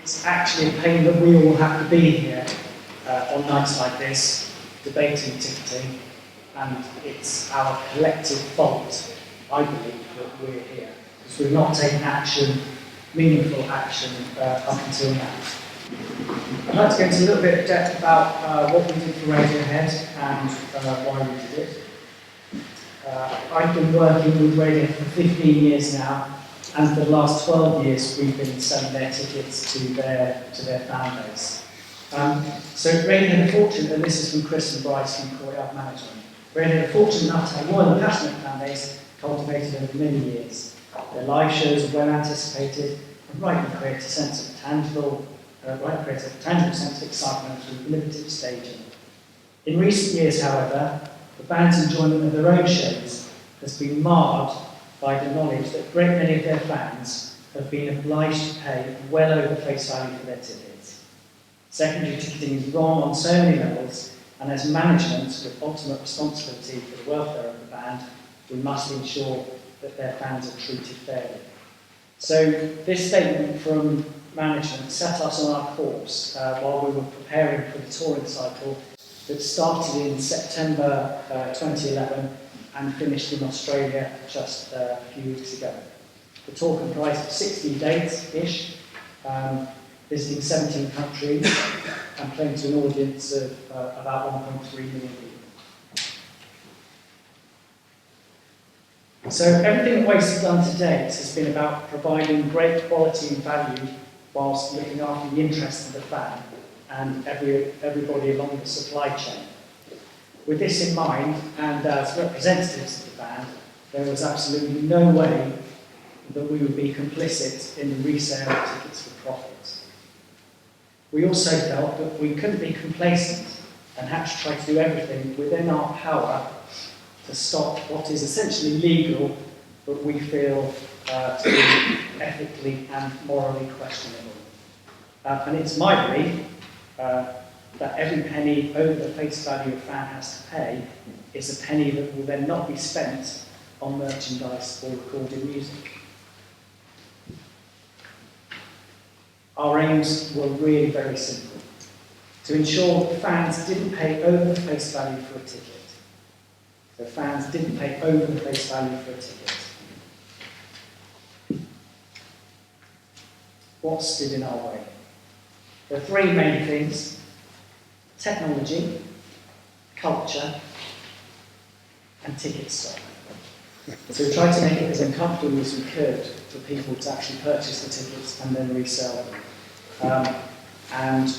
It's actually a pain that we all have to be here on nights like this, debating ticketing, and it's our collective fault, I believe, that we're here, because we've not taken action, meaningful action, up until now. I'd like to go into a little bit of depth about what we did for Radiohead and why we did it. I've been working with Radiohead for 15 years now, and for the last 12 years we've been selling their tickets to their fan base. So Radiohead are fortunate, and this is from Chris and Bryce from Courtyard Management. Radiohead are fortunate enough to have a loyal and passionate fan base cultivated over many years. Their live shows are well anticipated and rightly create a sense of tangible sense of excitement through innovative staging. In recent years, however, the band's enjoyment of their own shows has been marred by the knowledge that a great many of their fans have been obliged to pay well over face value for their tickets. Secondary ticketing is wrong on so many levels, and as management with ultimate responsibility for the welfare of the band, we must ensure that their fans are treated fairly. So this statement from management set us on our course while we were preparing for the touring cycle that started in September 2011 and finished in Australia just a few weeks ago. The tour comprised of 60 dates-ish, visiting 17 countries and playing to an audience of about 1.3 million people. So everything that Waste has done to date has been about providing great quality and value whilst looking after the interests of the fan and everybody along the supply chain. With this in mind, and as representatives of the band, there was absolutely no way that we would be complicit in the resale of tickets for profit. We also felt that we couldn't be complacent and had to try to do everything within our power to stop what is essentially legal, but we feel to be ethically and morally questionable. And it's my belief that every penny over the face value a fan has to pay is a penny that will then not be spent on merchandise or recorded music. Our aims were really very simple: to ensure that fans didn't pay over the face value for a ticket. So fans didn't pay over the face value for a ticket. What stood in our way? There are three main things: technology, culture, and ticket stock. So we tried to make it as uncomfortable as we could for people to actually purchase the tickets and then resell them. And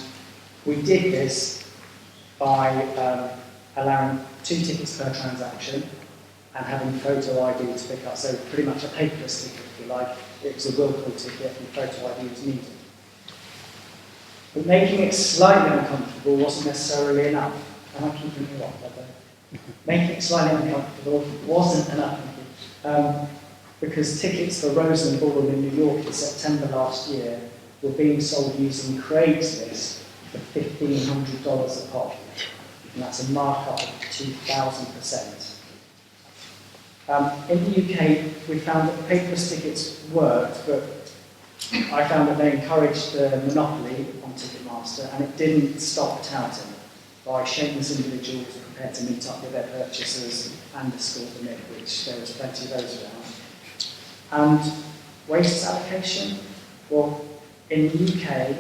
we did this by allowing 2 tickets per transaction and having photo ID to pick up. So pretty much a paperless ticket, if you like. It was a will call ticket and photo ID was needed. But making it slightly uncomfortable wasn't necessarily enough. And I keep thinking, what? Making it slightly uncomfortable wasn't enough. Because tickets for Roseland Ballroom in New York in September last year were being sold using Craigslist for $1,500 a pop. And that's a markup of 2,000%. In the UK, we found that paperless tickets worked, but I found that they encouraged the monopoly on Ticketmaster, and it didn't stop touting by shameless individuals prepared to meet up with their purchasers and escort them in, which there was plenty of those around. And Waste's allocation? Well, in the UK,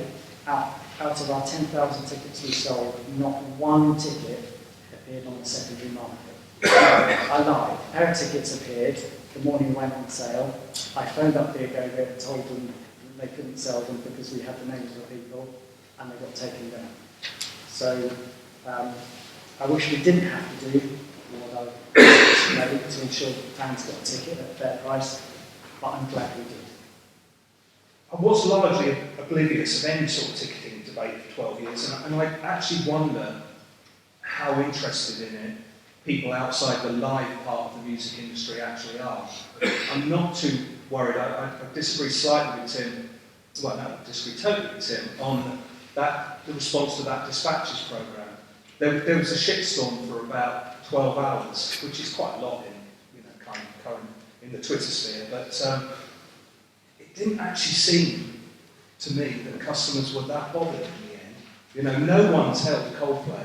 out of our 10,000 tickets we sold, not one ticket appeared on the secondary market. I lied. Our tickets appeared the morning we went on sale. I phoned up the Agogo and told them they couldn't sell them because we had the names of the people, and they got taken down. So I wish we didn't have to do what I made to ensure that fans got a ticket at a fair price, but I'm glad we did. I was largely oblivious of any sort of ticketing debate for 12 years, and I actually wonder how interested in it people outside the live part of the music industry actually are. I'm not too worried. I disagree slightly with Tim, well, no, I disagree totally with Tim, on the response to that dispatches programme. There was a shitstorm for about 12 hours, which is quite a lot in kind of current in the Twitter sphere, but it didn't actually seem to me that customers were that bothered in the end. You know, no one's held Coldplay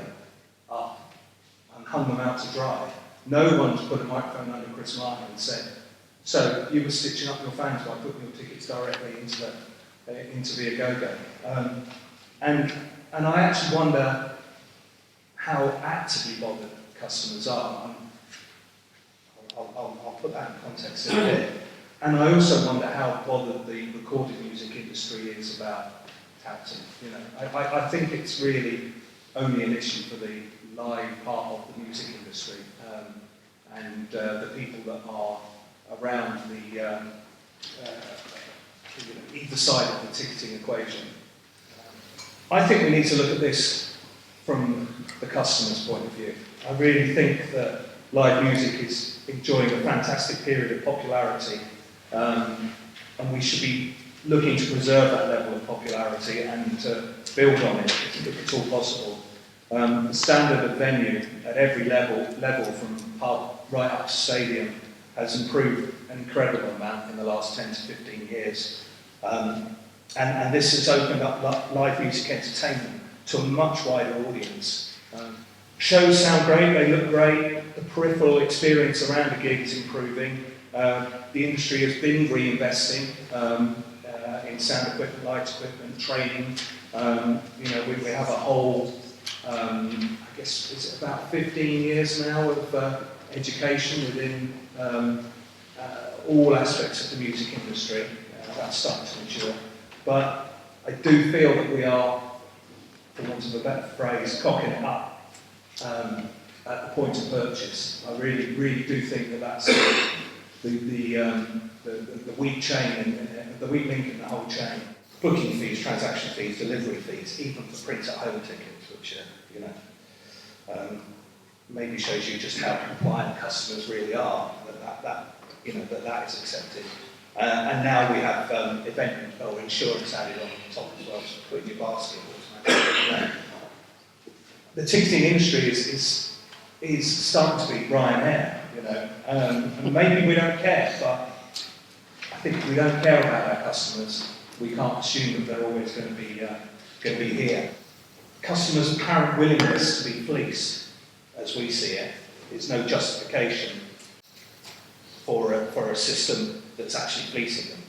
up and hung them out to dry. No one's put a microphone under Chris Martin and said, so you were stitching up your fans by putting your tickets directly into the Agogo. And I actually wonder how actively bothered customers are. I'll put that in context in a bit. And I also wonder how bothered the recorded music industry is about touting. You know, I think it's really only an issue for the live part of the music industry and the people that are around the either side of the ticketing equation. I think we need to look at this from the customer's point of view. I really think that live music is enjoying a fantastic period of popularity, and we should be looking to preserve that level of popularity and to build on it if it's all possible. The standard of venue at every level from pub right up to stadium has improved an incredible amount in the last 10 to 15 years. And this has opened up live music entertainment to a much wider audience. Shows sound great, they look great, the peripheral experience around the gig is improving. The industry has been reinvesting in sound equipment, light equipment, training. You know, we have a whole, I guess it's about 15 years now of education within all aspects of the music industry. That's starting to mature. But I do feel that we are, for want of a better phrase, cocking it up at the point of purchase. I really, really do think that that's the weak chain, and the weak link in the whole chain. Booking fees, transaction fees, delivery fees, even for print-at-home tickets, which you know, maybe shows you just how compliant customers really are. That is accepted. And now we have event or insurance added on top as well, so put in your basket automatically. The ticketing industry is starting to be Ryanair, you know. And maybe we don't care, but I think if we don't care about our customers, we can't assume that they're always going to be here. Customers' apparent willingness to be fleeced, as we see it, is no justification for a system that's actually fleecing them.